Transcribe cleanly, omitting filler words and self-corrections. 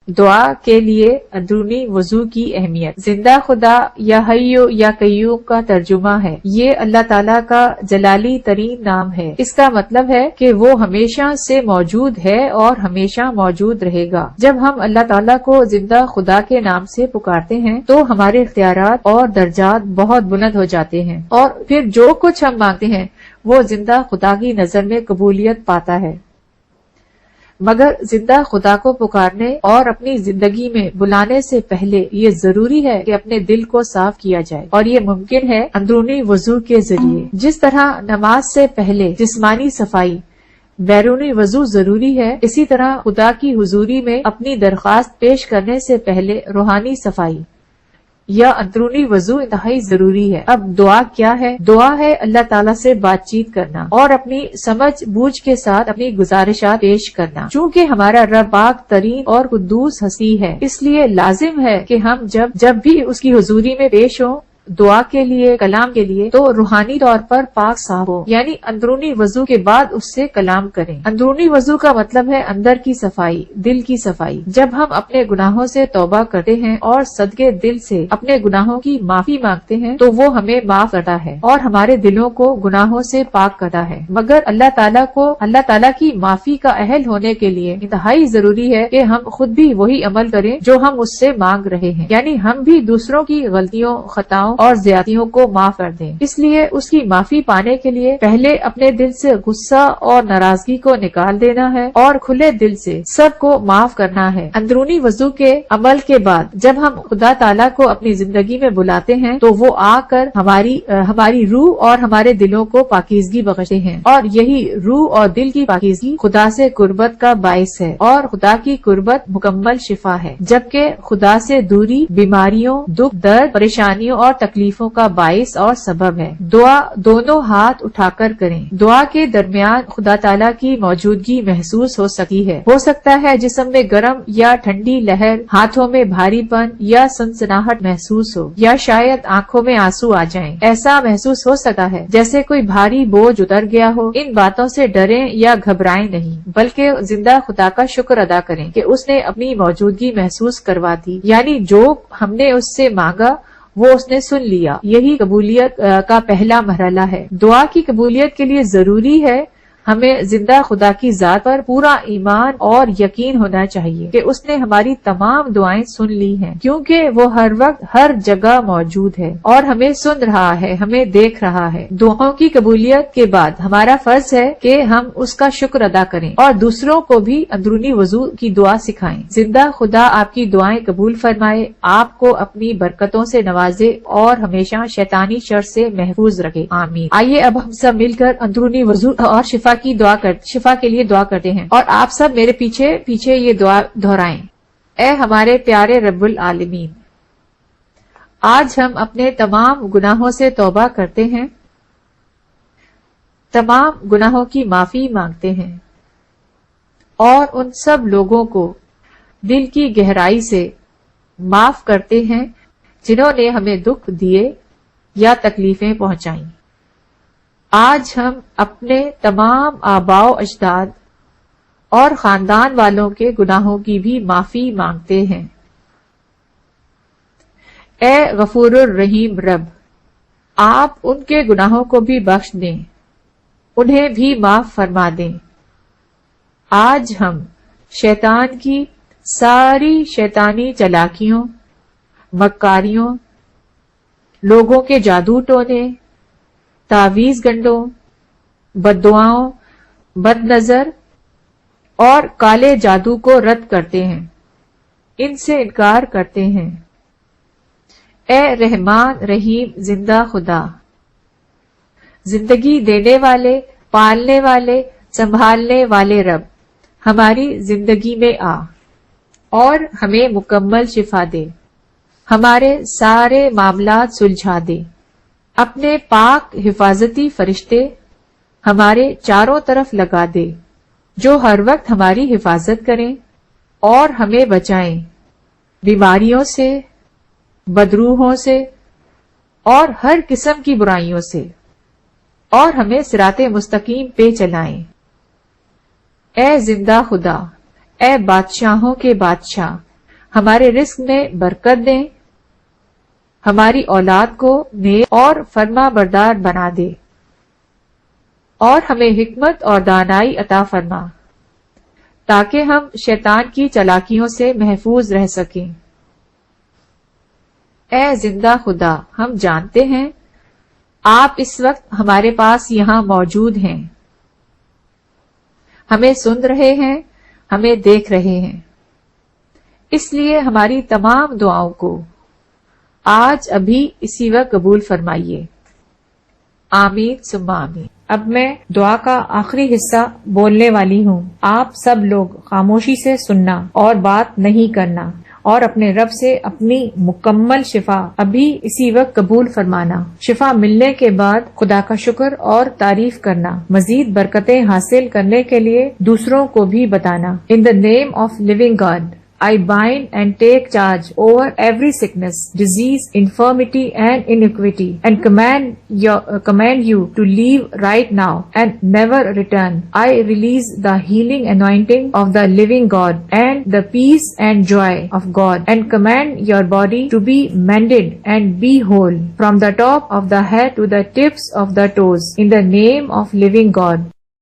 دعا کے لیے اندرونی وضو کی اہمیت۔ زندہ خدا یا حیو یا قیوم کا ترجمہ ہے۔ یہ اللہ تعالیٰ کا جلالی ترین نام ہے۔ اس کا مطلب ہے کہ وہ ہمیشہ سے موجود ہے اور ہمیشہ موجود رہے گا۔ جب ہم اللہ تعالیٰ کو زندہ خدا کے نام سے پکارتے ہیں تو ہمارے اختیارات اور درجات بہت بلند ہو جاتے ہیں، اور پھر جو کچھ ہم مانگتے ہیں وہ زندہ خدا کی نظر میں قبولیت پاتا ہے۔ مگر زندہ خدا کو پکارنے اور اپنی زندگی میں بلانے سے پہلے یہ ضروری ہے کہ اپنے دل کو صاف کیا جائے، اور یہ ممکن ہے اندرونی وضو کے ذریعے۔ جس طرح نماز سے پہلے جسمانی صفائی بیرونی وضو ضروری ہے، اسی طرح خدا کی حضوری میں اپنی درخواست پیش کرنے سے پہلے روحانی صفائی یا اندرونی وضو انتہائی ضروری ہے۔ اب دعا کیا ہے؟ دعا ہے اللہ تعالیٰ سے بات چیت کرنا اور اپنی سمجھ بوجھ کے ساتھ اپنی گزارشات پیش کرنا۔ چونکہ ہمارا رب پاک ترین اور قدوس ہستی ہے، اس لیے لازم ہے کہ ہم جب بھی اس کی حضوری میں پیش ہوں، دعا کے لیے، کلام کے لیے، تو روحانی طور پر پاک صاف ہو، یعنی اندرونی وضو کے بعد اس سے کلام کریں۔ اندرونی وضو کا مطلب ہے اندر کی صفائی، دل کی صفائی۔ جب ہم اپنے گناہوں سے توبہ کرتے ہیں اور صدقے دل سے اپنے گناہوں کی معافی مانگتے ہیں تو وہ ہمیں معاف کرتا ہے اور ہمارے دلوں کو گناہوں سے پاک کرتا ہے۔ مگر اللہ تعالیٰ کی معافی کا اہل ہونے کے لیے انتہائی ضروری ہے کہ ہم خود بھی وہی عمل کریں جو ہم اس سے مانگ رہے ہیں، یعنی ہم بھی دوسروں کی غلطیوں، خطاؤں اور زیادتیوں کو معاف کر دیں۔ اس لیے اس کی معافی پانے کے لیے پہلے اپنے دل سے غصہ اور ناراضگی کو نکال دینا ہے اور کھلے دل سے سب کو معاف کرنا ہے۔ اندرونی وضو کے عمل کے بعد جب ہم خدا تعالیٰ کو اپنی زندگی میں بلاتے ہیں تو وہ آ کر ہماری روح اور ہمارے دلوں کو پاکیزگی بخشتے ہیں، اور یہی روح اور دل کی پاکیزگی خدا سے قربت کا باعث ہے، اور خدا کی قربت مکمل شفا ہے، جبکہ خدا سے دوری بیماریوں، دکھ، درد، پریشانیوں اور تکلیفوں کا باعث اور سبب ہے۔ دعا دونوں ہاتھ اٹھا کر کریں۔ دعا کے درمیان خدا تعالیٰ کی موجودگی محسوس ہو سکتی ہے۔ ہو سکتا ہے جسم میں گرم یا ٹھنڈی لہر، ہاتھوں میں بھاری پن یا سنسناہٹ محسوس ہو، یا شاید آنکھوں میں آنسو آ جائیں۔ ایسا محسوس ہو سکتا ہے جیسے کوئی بھاری بوجھ اتر گیا ہو۔ ان باتوں سے ڈریں یا گھبرائیں نہیں، بلکہ زندہ خدا کا شکر ادا کریں کہ اس نے اپنی موجودگی محسوس کروا دی، یعنی جو ہم نے اس سے مانگا وہ اس نے سن لیا۔ یہی قبولیت کا پہلا مرحلہ ہے۔ دعا کی قبولیت کے لیے ضروری ہے ہمیں زندہ خدا کی ذات پر پورا ایمان اور یقین ہونا چاہیے کہ اس نے ہماری تمام دعائیں سن لی ہیں، کیونکہ وہ ہر وقت ہر جگہ موجود ہے اور ہمیں سن رہا ہے، ہمیں دیکھ رہا ہے۔ دعاؤں کی قبولیت کے بعد ہمارا فرض ہے کہ ہم اس کا شکر ادا کریں اور دوسروں کو بھی اندرونی وضو کی دعا سکھائیں۔ زندہ خدا آپ کی دعائیں قبول فرمائے، آپ کو اپنی برکتوں سے نوازے اور ہمیشہ شیطانی شر سے محفوظ رکھے، آمین۔ آئیے اب ہم سب مل کر اندرونی وضو اور شفا کے لیے دعا کرتے ہیں، اور آپ سب میرے پیچھے یہ دعا دہرائیں۔ اے ہمارے پیارے رب العالمین، آج ہم اپنے تمام گناہوں سے توبہ کرتے ہیں، تمام گناہوں کی معافی مانگتے ہیں، اور ان سب لوگوں کو دل کی گہرائی سے معاف کرتے ہیں جنہوں نے ہمیں دکھ دیے یا تکلیفیں پہنچائیں۔ آج ہم اپنے تمام آباء و اجداد اور خاندان والوں کے گناہوں کی بھی معافی مانگتے ہیں۔ اے غفور الرحیم رب، آپ ان کے گناہوں کو بھی بخش دیں، انہیں بھی معاف فرما دیں۔ آج ہم شیطان کی ساری شیطانی چالاکیوں، مکاریوں، لوگوں کے جادو ٹونے، تعویذ گنڈوں، بد دعاؤں، بد نظر اور کالے جادو کو رد کرتے ہیں، ان سے انکار کرتے ہیں۔ اے رحمان رحیم زندہ خدا، زندگی دینے والے، پالنے والے، سنبھالنے والے رب، ہماری زندگی میں آ اور ہمیں مکمل شفا دے، ہمارے سارے معاملات سلجھا دے۔ اپنے پاک حفاظتی فرشتے ہمارے چاروں طرف لگا دے، جو ہر وقت ہماری حفاظت کریں اور ہمیں بچائیں بیماریوں سے، بدروحوں سے اور ہر قسم کی برائیوں سے، اور ہمیں صراط مستقیم پہ چلائیں۔ اے زندہ خدا، اے بادشاہوں کے بادشاہ، ہمارے رزق میں برکت دیں، ہماری اولاد کو نیک اور فرما بردار بنا دے، اور ہمیں حکمت اور دانائی عطا فرما تاکہ ہم شیطان کی چالاکیوں سے محفوظ رہ سکیں۔ اے زندہ خدا، ہم جانتے ہیں آپ اس وقت ہمارے پاس یہاں موجود ہیں، ہمیں سن رہے ہیں، ہمیں دیکھ رہے ہیں، اس لیے ہماری تمام دعاؤں کو آج ابھی اسی وقت قبول فرمائیے، آمین ثم آمین۔ اب میں دعا کا آخری حصہ بولنے والی ہوں، آپ سب لوگ خاموشی سے سننا اور بات نہیں کرنا، اور اپنے رب سے اپنی مکمل شفا ابھی اسی وقت قبول فرمانا۔ شفا ملنے کے بعد خدا کا شکر اور تعریف کرنا، مزید برکتیں حاصل کرنے کے لیے دوسروں کو بھی بتانا۔ In the name of living God, I bind and take charge over every sickness, disease, infirmity and iniquity, and command you to leave right now and never return. I release the healing anointing of the living God and the peace and joy of God, and command your body to be mended and be whole from the top of the head to the tips of the toes, in the name of living God.